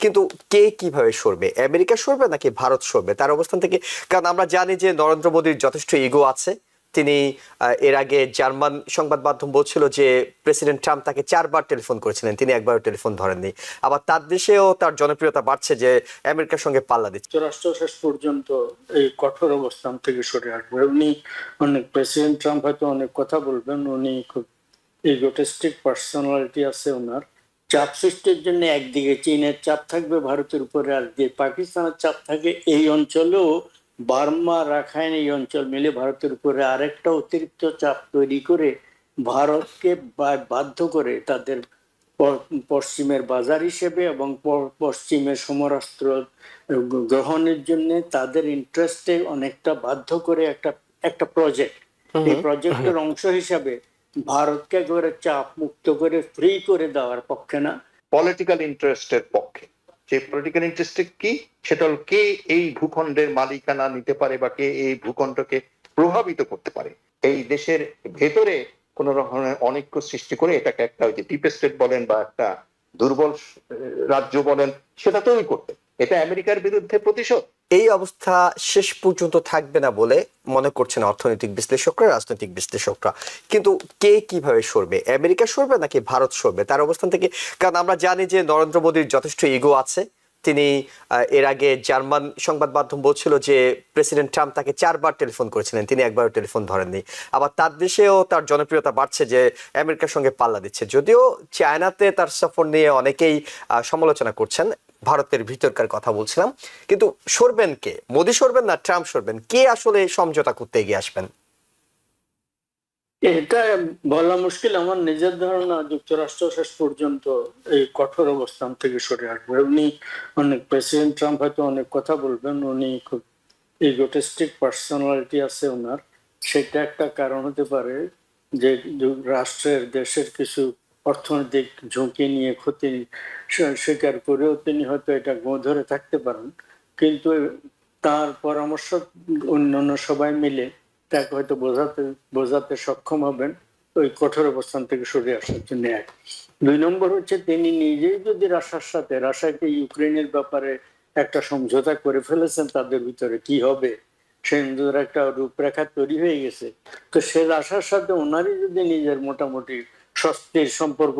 কিন্তু কে কিভাবে সরবে, আমেরিকা সরবে নাকি ভারত সরবে তার অবস্থান থেকে? কারণ আমরা জানি যে নরেন্দ্র মোদীর যথেষ্ট ইগো আছে। তিনি এর আগে জার্মান সংবাদ মাধ্যম বলছিল যে প্রেসিডেন্ট ট্রাম্প তাকে 4বার টেলিফোন করেছিলেন, তিনি একবারও টেলিফোন ধরেননি। আবার তার দেশেও তার জনপ্রিয়তা বাড়ছে যে আমেরিকার সঙ্গে পাল্লা দিচ্ছে। যুক্তরাষ্ট্র শেষ পর্যন্ত এই কঠোর অবস্থান থেকে সরে আসবে। প্রেসিডেন্ট ট্রাম্প হয়তো অনেক কথা বলবেন, উনি খুব ইগোটিস্টিক পার্সোনালিটি আছে ওনার। চাপ সৃষ্টির জন্য একদিকে চীনের চাপ থাকবে ভারতের উপরে, আর যে পাকিস্তানের চাপ থাকে এই অঞ্চলেও, বার্মা রাখাইন এই অঞ্চল মিলে ভারতের উপরে আরেকটা অতিরিক্ত চাপ তৈরি করে ভারতকে বাধ্য করে তাদের পশ্চিমের বাজার হিসেবে এবং পশ্চিমের সমরাস্ত্র গ্রহণের জন্য তাদের ইন্টারেস্টে অনেকটা বাধ্য করে একটা একটা প্রজেক্ট। এই প্রজেক্টের অংশ হিসাবে ভারতকে একেবারে চাপ মুক্ত করে ফ্রি করে দেওয়ার পক্ষে না, পলিটিক্যাল ইন্টারেস্টের পক্ষে। যে পলিটিক্যাল ইন্টারেস্ট কি, সেটা হল কে এই ভূখণ্ডের মালিকানা নিতে পারে বা কে এই ভূখণ্ডকে প্রভাবিত করতে পারে। এই দেশের ভেতরে কোন রকমের অনৈক্য সৃষ্টি করে এটাকে একটা ওই যে ডিপ স্টেট বলেন বা একটা দুর্বল রাজ্য বলেন, সেটা তৈরি করতে। এটা আমেরিকার বিরুদ্ধে প্রতিশোধ। এই অবস্থা শেষ পর্যন্ত থাকবে না বলে মনে করছেন অর্থনৈতিক বিশ্লেষকরা, রাজনৈতিক বিশ্লেষকরা। কিন্তু কে কিভাবে সরবে, আমেরিকা সরবে নাকি ভারত সরবে তার অবস্থান থেকে? কারণ আমরা জানি যে নরেন্দ্র মোদীর যথেষ্ট ইগো আছে। তিনি এর আগে জার্মান সংবাদ মাধ্যম বলছিল যে প্রেসিডেন্ট ট্রাম্প তাকে 4বার টেলিফোন করেছিলেন, তিনি একবারও টেলিফোন ধরেননি। আবার তার দেশেও তার জনপ্রিয়তা বাড়ছে যে আমেরিকার সঙ্গে পাল্লা দিচ্ছে। যদিও চায়নাতে তার সফর নিয়ে অনেকেই সমালোচনা করছেন, ভারতের ভিতরকার কথা বলছিলাম। কিন্তু সরবেন কে, মোদী সরবেন না ট্রাম্প সরবেন? কে আসলে সমঝোতা করতে এগিয়ে আসবেন? এটা বলা মুশকিল। আমার নিজের ধারণা যুক্তরাষ্ট্র শেষ পর্যন্ত এই কঠোর অবস্থান থেকে সরে আসবে। প্রেসিডেন্ট ট্রাম্প হয়তো অনেক কথা বলবেন, উনি খুব ইগোটিস্টিক পার্সোনালিটি আছে ওনার। সেটা একটা কারণ হতে পারে যে রাষ্ট্রের দেশের কিছু অর্থনৈতিক ঝুঁকি নিয়ে ক্ষতি স্বীকার করেও তিনি হয়তো এটা ধরে থাকতে পারেন। কিন্তু তার পরামর্শ অন্যান্য সবাই মিলে তাকে হয়তো বোঝাতে সক্ষম হবেন ওই কঠোর অবস্থান থেকে সরে আসার জন্য। 2 নম্বর হচ্ছে তিনি নিজেই যদি রাশিয়াকে ইউক্রেনের ব্যাপারে একটা সমঝোতা করে ফেলেছেন, তাদের ভিতরে কি হবে সেই একটা রূপরেখা তৈরি হয়ে গেছে। তো সে রাশিয়ার সাথে ওনারই যদি নিজের মোটামুটি স্বস্তির সম্পর্ক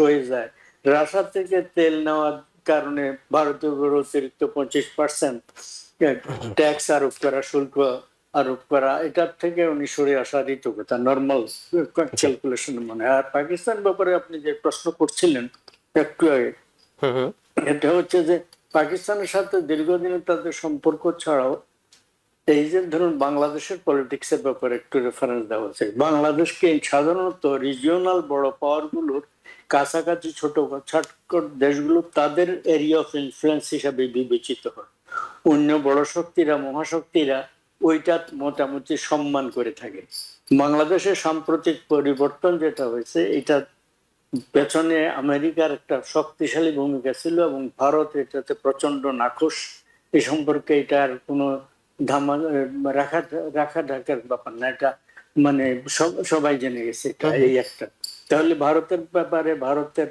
হয়ে যায়, রাশিয়া থেকে তেল নেওয়ার কারণে ভারতের উপর অতিরিক্ত 25% ট্যাক্স আরোপ করা, শুল্ক আরোপ করা, এটার থেকে উনি সরে আসারই তো কথা, নর্মাল ক্যালকুলেশন মনে হয়। আর পাকিস্তান ব্যাপারে আপনি যে প্রশ্ন করছিলেন একটু আগে, এটা হচ্ছে যে পাকিস্তানের সাথে দীর্ঘদিনের তাদের সম্পর্ক ছাড়াও এই যে ধরুন বাংলাদেশের পলিটিক্স এর ব্যাপারে একটু রেফারেন্স দেওয়া হচ্ছে। বাংলাদেশকে সাধারণত রিজিওনাল বড় পাওয়ার গুলোর কাছাকাছি ছোট দেশগুলো তাদের এরিয়া অফ ইনফ্লুয়েন্স হিসাবে বিবেচিত হয়। অন্য বড় শক্তিরা, মহাশক্তিরা ওইটা মোটামুটি সম্মান করে থাকে। বাংলাদেশের সাম্প্রতিক পরিবর্তন যেটা হয়েছে, এটা পেছনে আমেরিকার একটা শক্তিশালী ভূমিকা ছিল এবং ভারত এটাতে প্রচন্ড নাখোশ। এই সম্পর্কে এটার কোনো রাখা ঢাকার ব্যাপার না, এটা সবাই জেনে গেছে এটা। এই একটা, তাহলে ভারতের ব্যাপারে ভারতের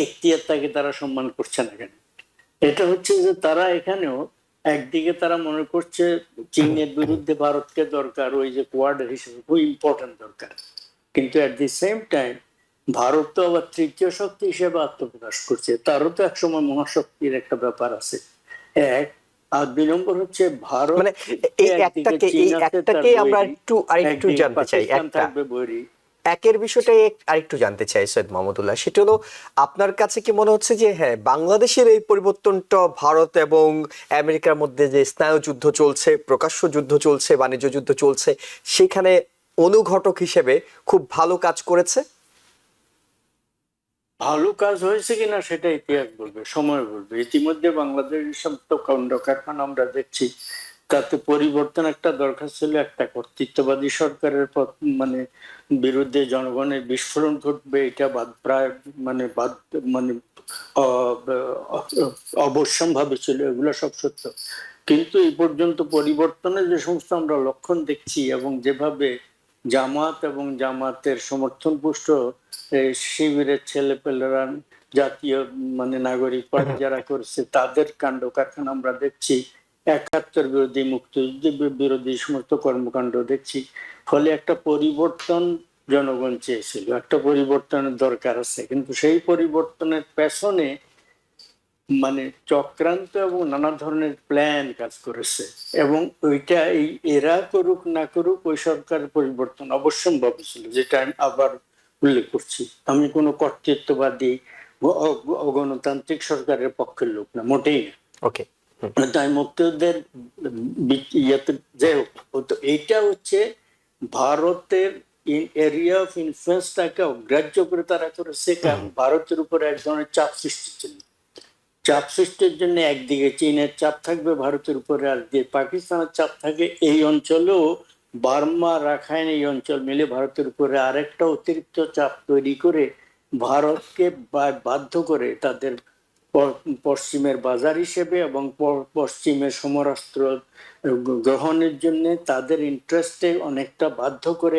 এখতিয়ারটাকে তারা সম্মান করছে না কেন? এটা হচ্ছে যে তারা এখানেও একদিকে তারা মনে করছে চীনের বিরুদ্ধে ভারতকে দরকার, ওই যে কোয়াড হিসেবে খুব ইম্পর্টেন্ট দরকার। কিন্তু এট দি সেম টাইম ভারত তো আবার তৃতীয় শক্তি হিসেবে আত্মপ্রকাশ করছে, তারও তো একসময় মহাশক্তির একটা ব্যাপার আছে। আর 2 নম্বর হচ্ছে ভারত আমরা আরেকটু জানতে চাই, একের বিষয়টাই আরেকটু জানতে চাই সৈয়দ মাহমুদুল্লাহ। সেটা হলো, আপনার কাছে কি মনে হচ্ছে যে হ্যাঁ, বাংলাদেশের এই পরিবর্তনটা ভারত এবং আমেরিকার মধ্যে যে স্নায়ু যুদ্ধ চলছে, প্রকাশ্য যুদ্ধ চলছে, বাণিজ্য যুদ্ধ চলছে, সেখানে অনুঘটক হিসেবে খুব ভালো কাজ করেছে? ভালো কাজ হয়েছে কিনা সেটা ইতিহাস বলবে, সময় বলবে। ইতিমধ্যে বাংলাদেশের সমস্ত কাণ্ড কারখানা আমরা দেখছি, তাতে পরিবর্তন একটা দরকার ছিল। একটা কর্তৃত্ববাদী সরকারের বিরুদ্ধে জনগণের বিস্ফোরণ ঘটবে, এটা প্রায় অবশ্যম্ভাবী ছিল। এগুলো সব সত্য, কিন্তু এই পর্যন্ত পরিবর্তনের যে সমস্ত আমরা লক্ষণ দেখছি এবং যেভাবে জামাত এবং জামাতের সমর্থন পুষ্ট শিবিরের ছেলেপেলেরা জাতীয় মানে নাগরিক পার্টি যারা করছে তাদের কাণ্ড কারখানা আমরা দেখছি, ৭১ বিরোধী, মুক্তিযুদ্ধ বিরোধী সমস্ত কর্মকাণ্ড দেখছি। ফলে একটা পরিবর্তন জনগণ চেয়েছিল, একটা পরিবর্তনের দরকার আছে, কিন্তু সেই পরিবর্তনের পেছনে মানে চক্রান্ত এবং নানা ধরনের প্ল্যান কাজ করেছে, এবং ওইটা এরা করুক না করুক ওই সরকার পরিবর্তন অবশ্যম্ভাবী ছিল, যেটা আমি আবার উল্লেখ করছি। আমি কোনো কর্তৃত্ববাদী অগণতান্ত্রিক সরকারের পক্ষের লোক না, মোটেই না। ওকে। তাই মুক্তিযুদ্ধের ইয়েতে যাই হোক, তো এইটা হচ্ছে ভারতের এরিয়া অফ ইনফ্লুয়েন্সটাকে অগ্রাহ্য করে তারা করেছে, কারণ ভারতের উপরে এক ধরনের চাপ সৃষ্টির জন্য। চাপ সৃষ্টির জন্য একদিকে চীনের চাপ থাকবে ভারতের উপরে, আর যে পাকিস্তানের চাপ থাকে এই অঞ্চলেও, বার্মা, রাখাইন এই অঞ্চল মিলে ভারতের উপরে আরেকটা অতিরিক্ত চাপ তৈরি করে ভারতকে বাধ্য করে তাদের পশ্চিমের বাজার হিসেবে এবং পশ্চিমের সমরাস্ত্র গ্রহণের জন্য তাদের ইন্টারেস্টে অনেকটা বাধ্য করে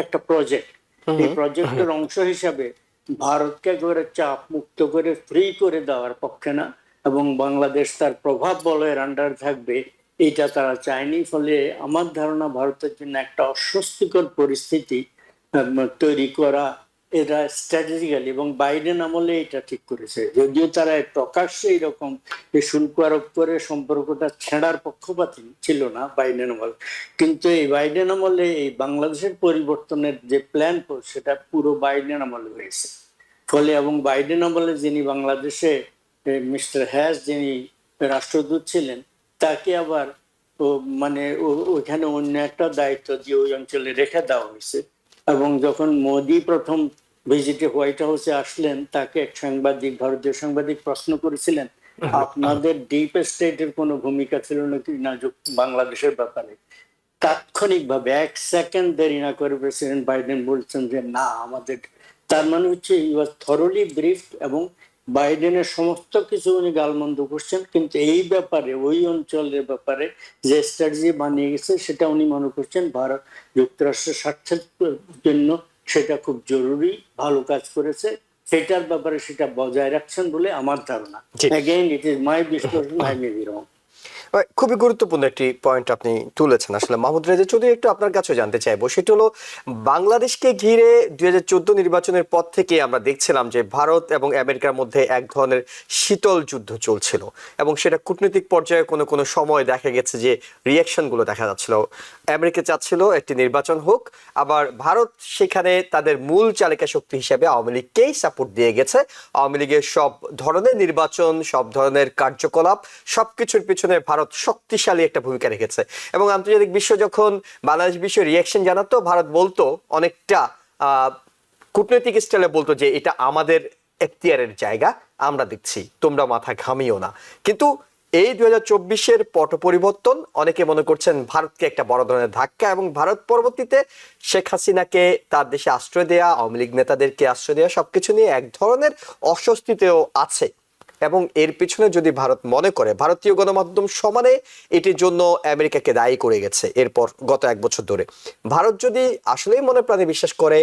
একটা প্রজেক্ট, এই প্রজেক্টের অংশ হিসাবে ভারতকে একেবারে চাপ মুক্ত করে ফ্রি করে দেওয়ার পক্ষে না, এবং বাংলাদেশ তার প্রভাব বলয়ের আন্ডার থাকবে এটা তারা চায়নি। ফলে আমার ধারণা ভারতের জন্য একটা অস্বস্তিকর পরিস্থিতি তৈরি করা এরা স্ট্র্যাটেজিক্যালি, এবং বাইডেন আমলে এটা ঠিক করেছে, যদিও তারা প্রকাশ্যে এইরকম শুল্ক আরোপ করে সম্পর্কটা ছেঁড়ার পক্ষপাতী ছিল না বাইডেন আমল, কিন্তু এই বাইডেন আমলে এই বাংলাদেশের পরিবর্তনের যে প্ল্যান সেটা পুরো বাইডেন আমলে হয়েছে। ফলে এবং বাইডেন আমলে যিনি বাংলাদেশে মিস্টার হ্যাস যিনি রাষ্ট্রদূত ছিলেন, তাকে আবার মানে ওইখানে অন্য একটা দায়িত্ব দিয়ে ওই অঞ্চলে রেখে দেওয়া হয়েছে। এবং যখন মোদি প্রথম ভিজিটে হোয়াইট হাউসে আসলেন, তাকে এক সাংবাদিক, ভারতীয় সাংবাদিক প্রশ্ন করেছিলেন আপনাদের ডিপ স্টেটের কোনো ভূমিকা ছিল নাকি না বাংলাদেশের ব্যাপারে। তাৎক্ষণিকভাবে ১ সেকেন্ড দেরি না করে প্রেসিডেন্ট বাইডেন বলছেন যে না আমাদের, তার মানে হচ্ছে ই ওয়াজ থরলি ব্রিফড, এবং বাইডেনের সমস্ত কিছু উনি গালমন্দ করছেন, কিন্তু এই ব্যাপারে ওই অঞ্চলের ব্যাপারে যে স্ট্র্যাটেজি বানিয়ে গেছে সেটা উনি মনে করছেন ভারত যুক্তরাষ্ট্রের স্বার্থের জন্য সেটা খুব জরুরি, ভালো কাজ করেছে, সেটার ব্যাপারে সেটা বজায় রাখছেন বলে আমার ধারণা। এগেইন ইট ইজ মাই বিশ্লেষণ, আই মে বি রং। খুবই গুরুত্বপূর্ণ একটি পয়েন্ট আপনি তুলেছেন। আসলে মাহমুদ রেজা চৌধুরী, একটু আপনার কাছে জানতে চাইবো, সেটা হলো বাংলাদেশকে ঘিরে 2014 নির্বাচনের পর থেকে আমরা দেখছিলাম যে ভারত এবং আমেরিকার মধ্যে এক ধরনের শীতল যুদ্ধ চলছিল, এবং সেটা কূটনৈতিক পর্যায়ে কোনো কোনো সময় দেখা গেছে যে রিয়াকশনগুলো দেখা যাচ্ছিল। আমেরিকা চাচ্ছিল একটি নির্বাচন হোক, আবার ভারত সেখানে তাদের মূল চালিকা শক্তি হিসেবে আওয়ামী লীগকেই সাপোর্ট দিয়ে গেছে। আওয়ামী লীগের সব ধরনের নির্বাচন, সব ধরনের কার্যকলাপ, সবকিছুর পিছনে ভারত শক্তিশালী একটা ভূমিকা রেখেছে, এবং আন্তর্জাতিক বিশ্ব যখন বাংলাদেশ বিশ্ব রিয়াকশন জানাতো, ভারত বলতো অনেকটা কূটনৈতিক স্টাইলে বলতো যে এটা আমাদের এখতিয়ারের জায়গা, আমরা দিচ্ছি, তোমরা মাথা ঘামিও না। কিন্তু এই 2024-এর পট পরিবর্তন অনেকে মনে করছেন ভারতকে একটা বড় ধরনের ধাক্কা, এবং ভারত পরবর্তীতে শেখ হাসিনাকে তার দেশে আশ্রয় দেয়া, আওয়ামী লীগ নেতাদেরকে আশ্রয় দেওয়া, সবকিছু নিয়ে এক ধরনের অস্বস্তিতেও আছে। এবং এর পিছনে যদি ভারত মনে করে, ভারতীয় গণমাধ্যম সমানে এটির জন্য আমেরিকাকে দায়ী করে গেছে এরপর গত 1 বছর ধরে। ভারত যদি আসলেই মনে প্রাণে বিশ্বাস করে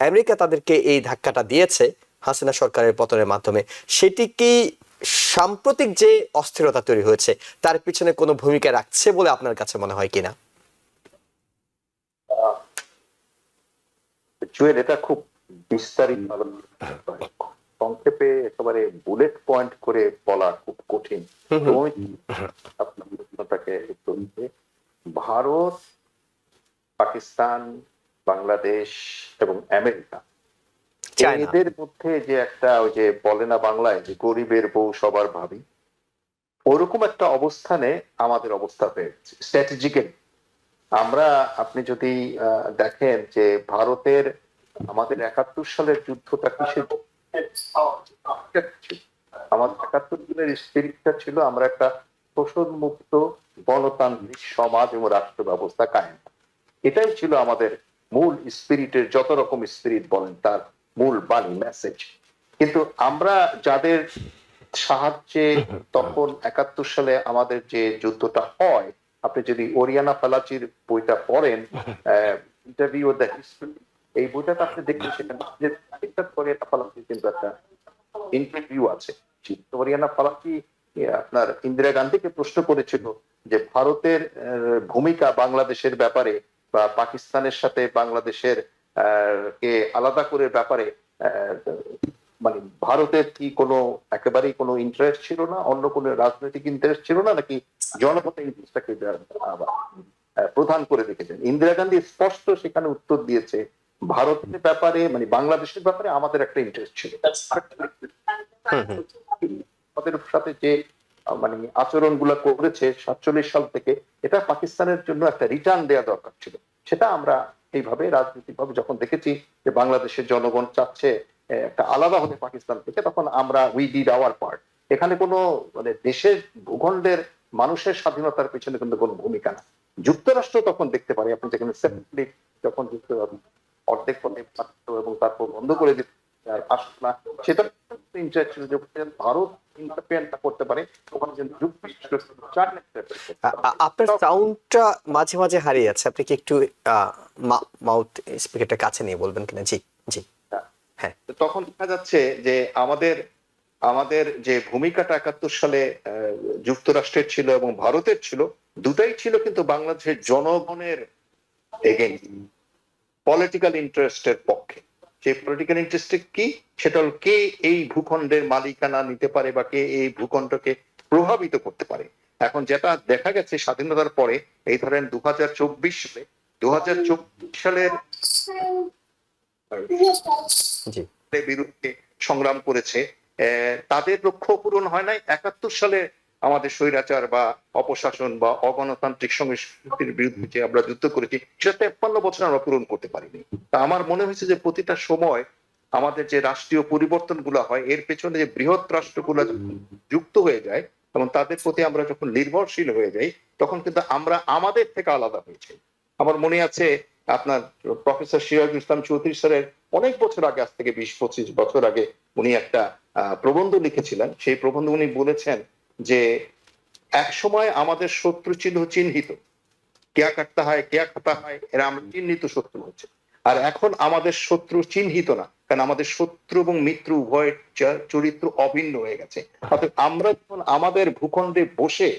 আমেরিকা তাদেরকে এই ধাক্কাটা দিয়েছে হাসিনা সরকারের পতনের মাধ্যমে, সেটি কি সাম্প্রতিক যে অস্থিরতা তৈরি হয়েছে তার পিছনে কোনো ভূমিকা রাখছে বলে আপনার কাছে মনে হয় কিনা? জুয়েল, এটা খুব বিস্তারিত সংক্ষেপে একেবারে বুলেট পয়েন্ট করে বলা খুব কঠিন। ভারত, পাকিস্তান, বাংলাদেশ এবং আমেরিকা, এদের মধ্যে যে একটা ওই যে বলে না বাংলায় যে গরিবের বউ সবার ভাবি, ওরকম একটা অবস্থানে আমাদের অবস্থা হয়েছে স্ট্র্যাটেজিক্যালি। আমরা, আপনি যদি দেখেন যে ভারতের আমাদের 71 সালের যুদ্ধটা কিসের, আমাদের 71 সালের স্পিরিটটা ছিল আমরা একটা শোষণ মুক্ত গণতান্ত্রিক সমাজ এবং রাষ্ট্র ব্যবস্থা কায়েম। এটাই ছিল আমাদের মূল স্পিরিটের, যত রকম স্পিরিট বলেন তার মূল বাণী, মেসেজ। কিন্তু আমরা যাদের সাহায্যে তখন 71 সালে আমাদের যে যুদ্ধটা হয়, আপনি যদি ওরিয়ানা ফালাচির বইটা পড়েন, ইন্টারভিউ দ্য হিস্ট্রি, এই বইটাতে আপনি দেখবেন সেটা কিন্তু একটা ইন্টারভিউ আছে। ভিক্টোরিয়ানা ফালাকি আপনার ইন্দিরা গান্ধীকে প্রশ্ন করেছিল যে ভারতের ভূমিকা বাংলাদেশের ব্যাপারে বা পাকিস্তানের সাথে বাংলাদেশের কে আলাদা করে ব্যাপারে মানে ভারতের কি কোনো একেবারেই কোনো ইন্টারেস্ট ছিল না, অন্য কোনো রাজনৈতিক ইন্টারেস্ট ছিল না, নাকি জনগণের ইন্টারেস্টটাকে প্রধান করে রেখেছেন? ইন্দিরা গান্ধী স্পষ্ট সেখানে উত্তর দিয়েছে ভারতের ব্যাপারে মানে বাংলাদেশের ব্যাপারে আমাদের একটা ইন্টারেস্ট ছিল। আমাদের সাথে যে মানে আচরণ গুলা করেছে 47 সাল থেকে, এটা পাকিস্তানের জন্য একটা রিটার্ন দেওয়া দরকার ছিল। সেটা আমরা এইভাবে রাজনৈতিক ভাবে যখন দেখেছি যে বাংলাদেশের জনগণ চাচ্ছে একটা আলাদা হতে পাকিস্তান থেকে, তখন আমরা উই ডিড আওয়ার পার্ট। এখানে কোনো মানে দেশের ভূখণ্ডের মানুষের স্বাধীনতার পেছনে কিন্তু কোনো ভূমিকা না। যুক্তরাষ্ট্র তখন দেখতে পারে, আপনি যেখানে সেপারেটলি যখন অর্ধেক পথে এবং তারপর বন্ধ করে দিতে আর আসলো না, সেটা ইন্টারেস্ট ছিল যে ভারত ইন্টারফেয়ার করতে পারে, ওখানে যেন আপনার সাউন্ডটা মাঝে মাঝে হারিয়ে যাচ্ছে, আপনি কি একটু মাউথ স্পিকারটা কাছে নিয়ে বলবেন কিনা? জি জি হ্যাঁ। তখন দেখা যাচ্ছে যে আমাদের যে ভূমিকাটা 71 সালে যুক্তরাষ্ট্রের ছিল এবং ভারতের ছিল, দুটাই ছিল কিন্তু বাংলাদেশের জনগণের এগেইনস্ট, পলিটিক্যাল ইন্টারেস্টের পক্ষে। সেই পলিটিক্যাল ইন্টারেস্ট কি, সেটা হল কে এই ভূখণ্ডের মালিকানা নিতে পারে বা কে এই ভূখণ্ডকে প্রভাবিত করতে পারে। এখন যেটা দেখা গেছে স্বাধীনতার পরে, এই ধরেন 2024 সালে 2024 সালের বিরুদ্ধে সংগ্রাম করেছে, তাদের লক্ষ্য পূরণ হয় নাই। 71 সালে আমাদের স্বৈরাচার বা অপশাসন বা অগণতান্ত্রিক সংস্কৃতির বিরুদ্ধে যে আমরা যুদ্ধ করেছি, সেটা 53 বছর আমরা পূরণ করতে পারিনি। তা আমার মনে হয়েছে যে প্রতিটা সময় আমাদের যে রাষ্ট্রীয় পরিবর্তন গুলা হয়, এর পেছনে যে বৃহৎ রাষ্ট্রগুলা যুক্ত হয়ে যায় এবং তাদের প্রতি আমরা যখন নির্ভরশীল হয়ে যাই, তখন কিন্তু আমরা আমাদের থেকে আলাদা হয়ে যাই। আমার মনে আছে আপনার প্রফেসর সিরাজুল ইসলাম চৌধুরী স্যারের অনেক বছর আগে, আজ থেকে 20-25 বছর আগে, উনি একটা প্রবন্ধ লিখেছিলেন। সেই প্রবন্ধ উনি বলেছেন যে এক সময় আমাদের শত্রু ছিল চিহ্নিত, কেয়া কাটতা হয় কেয়া খাতা হয়, এরা আমরা চিহ্নিত শত্রু হচ্ছে। আর এখন আমাদের শত্রু চিহ্নিত না, কারণ আমাদের শত্রু এবং মিত্র উভয়ের চরিত্র অভিন্ন হয়ে গেছে। অর্থাৎ আমরা যখন আমাদের ভূখণ্ডে বসে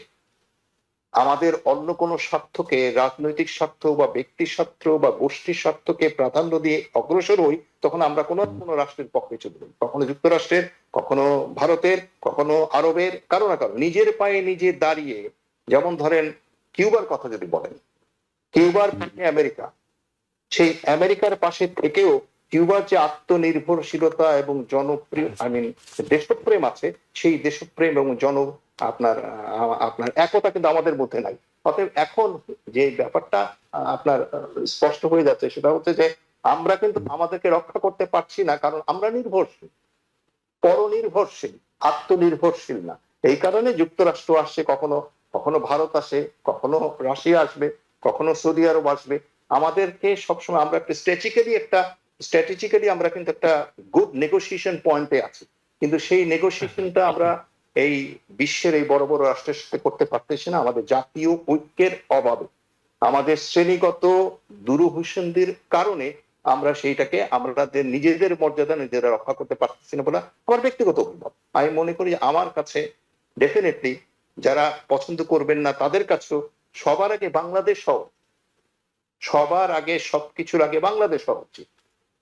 আমাদের অন্য কোনো স্বার্থকে, রাজনৈতিক স্বার্থ বা ব্যক্তি স্বার্থ বা গোষ্ঠীর স্বার্থকে প্রাধান্য দিয়ে অগ্রসর হই, তখন আমরা কোনো রাষ্ট্রের পক্ষে চলে যাই, কখনো যুক্তরাষ্ট্রের, কখনো ভারতের, কখনো আরবের, কারো না কারো। নিজের পায়ে নিজে দাঁড়িয়ে, যেমন ধরেন কিউবার কথা যদি বলেন, কিউবার আমেরিকা, সেই আমেরিকার পাশে থেকেও কিউবার যে আত্মনির্ভরশীলতা এবং জনপ্রিয় দেশপ্রেম আছে, সেই দেশপ্রেম এবং আপনার একতা কিন্তু আমাদের মধ্যে নাই। অতএব এখন যে ব্যাপারটা আপনার স্পষ্ট হয়ে যাচ্ছে, সেটা হচ্ছে যে আমরা কিন্তু আমাদেরকে রক্ষা করতে পারছি না, কারণ আমরা নির্ভরশীল, পরনির্ভরশীল, আত্মনির্ভরশীল না। এই কারণে যুক্তরাষ্ট্র আসছে, কখনো কখনো ভারত আসে, কখনো রাশিয়া আসবে, কখনো সৌদি আরব আসবে। আমাদেরকে সবসময় আমরা একটা স্ট্র্যাটেজিক্যালি আমরা কিন্তু একটা গুড নেগোসিয়েশন পয়েন্টে আছি, কিন্তু সেই নেগোসিয়েশনটা আমরা এই বিশ্বের এই বড় বড় রাষ্ট্রের সাথে করতে পারতেছি না, আমাদের জাতীয় ঐক্যের অভাবে, আমাদের শ্রেণীগত দুরূহসন্ধির কারণে আমরা সেইটাকে আমাদের নিজেদের মর্যাদা নিজেরা রক্ষা করতে পারতেছি না বলে আমার ব্যক্তিগত অভিমত। আমি মনে করি আমার কাছে ডেফিনেটলি যারা পছন্দ করবেন না, তাদের কাছেও সবার আগে বাংলাদেশ হওয়া, সবার আগে সবকিছুর আগে বাংলাদেশ হওয়া উচিত।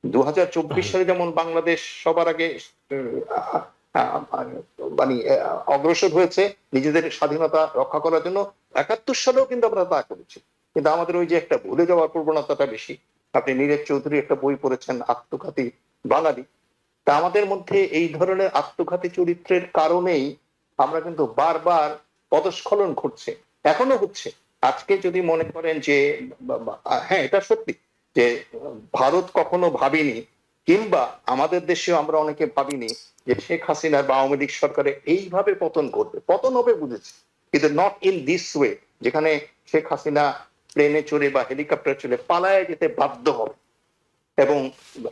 2024 সালে যেমন বাংলাদেশ সবার আগে মানে অগ্রসর হয়েছে নিজেদের স্বাধীনতা রক্ষা করার জন্য, 71 সালেও কিন্তু আমরা তা করেছি। কিন্তু আমাদের ওই যে একটা ভুলে যাওয়ার প্রবণতাটা বেশি। আপনি নীরজ চৌধুরী একটা বই পড়েছেন, আত্মঘাতী বাঙালি। তা আমাদের মধ্যে এই ধরনের আত্মঘাতী চরিত্রের কারণেই আমরা কিন্তু বারবার পদস্খলন ঘটছে, এখনো হচ্ছে। আজকে যদি মনে করেন যে হ্যাঁ, এটা সত্যি যে ভারত কখনো ভাবিনি, কিংবা আমাদের দেশেও আমরা অনেকে ভাবিনি যে শেখ হাসিনার বা আওয়ামী লীগ সরকারের এইভাবে পতন ঘটবে। পতন হবে বুঝেছি, কিন্তু নট ইন দিস ওয়ে, যেখানে শেখ হাসিনা প্লেনে চড়ে বা হেলিকপ্টার চড়ে পালায় যেতে বাধ্য হবে, এবং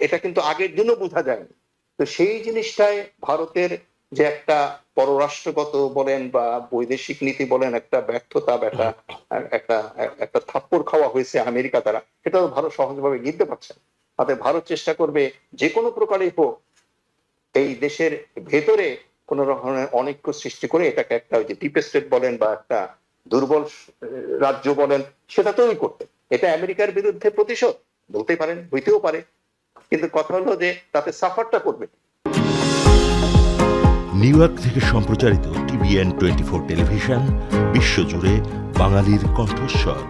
এটা কিন্তু আগের দিনও বোঝা যায়নি। তো সেই জিনিসটাই ভারতের যে একটা পররাষ্ট্রগত বলেন বা বৈদেশিক নীতি বলেন একটা ব্যর্থতা, একটা থাপ্পড় খাওয়া হয়েছে আমেরিকা দ্বারা, সেটাও ভারত সহজভাবে নিতে পারছে না। তাতে ভারত চেষ্টা করবে যে কোনো প্রকারেই হোক এই দেশের ভেতরে কোন রকমের অনৈক্য সৃষ্টি করে এটাকে একটা ওই যে ডিপ স্টেট বলেন বা একটা দুর্বল রাজ্য বলেন সেটা তৈরি করতে। এটা আমেরিকার বিরুদ্ধে প্রতিশোধ বলতেই পারেন, হইতেও পারে, কিন্তু কথা হলো যে তাতে সাফারটা করবে। নিউ ইয়র্ক থেকে সম্প্রচারিত TVN 24 টেলিভিশন বিশ্বজুড়ে বাঙালির কণ্ঠস্বর।